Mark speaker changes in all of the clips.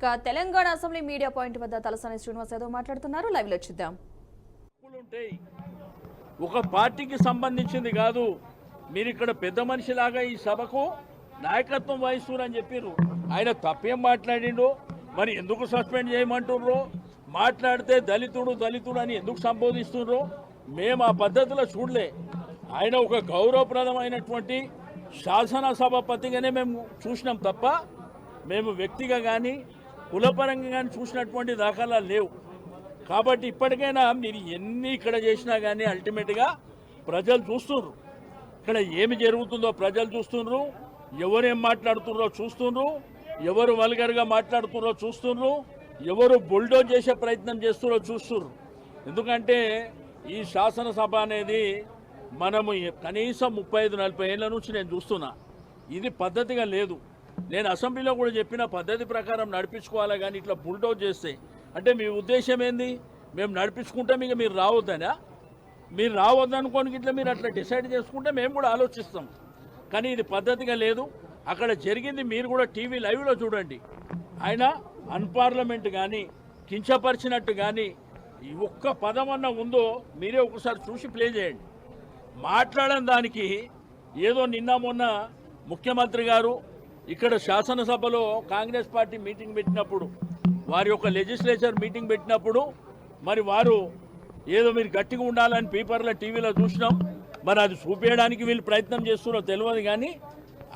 Speaker 1: Telangana assembly media point వద్ద తలసాని శ్రీనివాస్ యాదవ్ మాట్లాడుతున్నారు. Live లో చూద్దాం.
Speaker 2: ఒక పార్టీకి సంబంధించింది కాదు, మీరు ఇక్కడ పెద్ద మనిషిలాగా ఈ సభకు నాయకత్వం వహిస్తున్నారని చెప్పారు. ఆయన తప్పేం మాట్లాడిండో, మరి ఎందుకు సస్పెండ్ చేయమంటుర్రో, మాట్లాడితే దళితుడు అని ఎందుకు సంబోధిస్తున్నారో మేము ఆ పద్ధతిలో చూడలే. ఆయన ఒక గౌరవప్రదమైనటువంటి శాసనసభాపతిగానే మేము చూసినాం తప్ప మేము వ్యక్తిగా కానీ కులపరంగా కానీ చూసినటువంటి దాఖలాలు లేవు. కాబట్టి ఇప్పటికైనా మీరు ఎన్ని ఇక్కడ చేసినా కానీ అల్టిమేట్గా ప్రజలు చూస్తున్నారు. ఇక్కడ ఏమి జరుగుతుందో ప్రజలు చూస్తున్నారు, ఎవరేం మాట్లాడుతున్నారో చూస్తున్నారు, ఎవరు వల్గర్గా మాట్లాడుతున్నారో చూస్తున్నారు, ఎవరు బుల్డోజ్ చేసే ప్రయత్నం చేస్తున్నారో చూస్తున్నారు. ఎందుకంటే ఈ శాసనసభ అనేది మనము కనీసం 35-40 ఏళ్ళ నుంచి నేను చూస్తున్నా. ఇది పద్ధతిగా లేదు. నేను అసెంబ్లీలో కూడా చెప్పిన పద్ధతి ప్రకారం నడిపించుకోవాలా, కానీ ఇట్లా బుల్డోజ్ చేస్తే అంటే మీ ఉద్దేశం ఏంది? మేము నడిపించుకుంటాం, ఇక మీరు రావద్దనా? మీరు రావద్దనుకోని ఇట్లా మీరు అట్లా డిసైడ్ చేసుకుంటే మేము కూడా ఆలోచిస్తాం. కానీ ఇది పద్ధతిగా లేదు. అక్కడ జరిగింది మీరు కూడా టీవీ లైవ్లో చూడండి. ఆయన అన్పార్లమెంట్ కానీ కించపరిచినట్టు కానీ ఒక్క పదమన్నా ఉందో మీరే ఒకసారి చూసి ప్లే చేయండి. మాట్లాడని దానికి ఏదో నిన్న మొన్న ముఖ్యమంత్రి గారు ఇక్కడ శాసనసభలో కాంగ్రెస్ పార్టీ మీటింగ్ పెట్టినప్పుడు, వారి యొక్క లెజిస్లేచర్ మీటింగ్ పెట్టినప్పుడు మరి వారు ఏదో మీరు గట్టిగా ఉండాలని పేపర్లో టీవీలో చూసినాం. మరి అది చూపించడానికి వీళ్ళు ప్రయత్నం చేస్తున్నారో తెలియదు, కానీ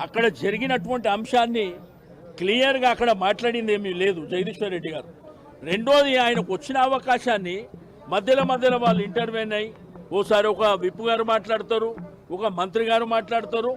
Speaker 2: అక్కడ జరిగినటువంటి అంశాన్ని క్లియర్గా అక్కడ మాట్లాడింది ఏమీ లేదు జగదీశ్వర్ రెడ్డి గారు. రెండోది, ఆయనకు వచ్చిన అవకాశాన్ని మధ్యలో వాళ్ళు ఇంటర్వ్యూన్ అయ్యి ఓసారి ఒక విప్ గారు మాట్లాడతారు, ఒక మంత్రి గారు మాట్లాడతారు.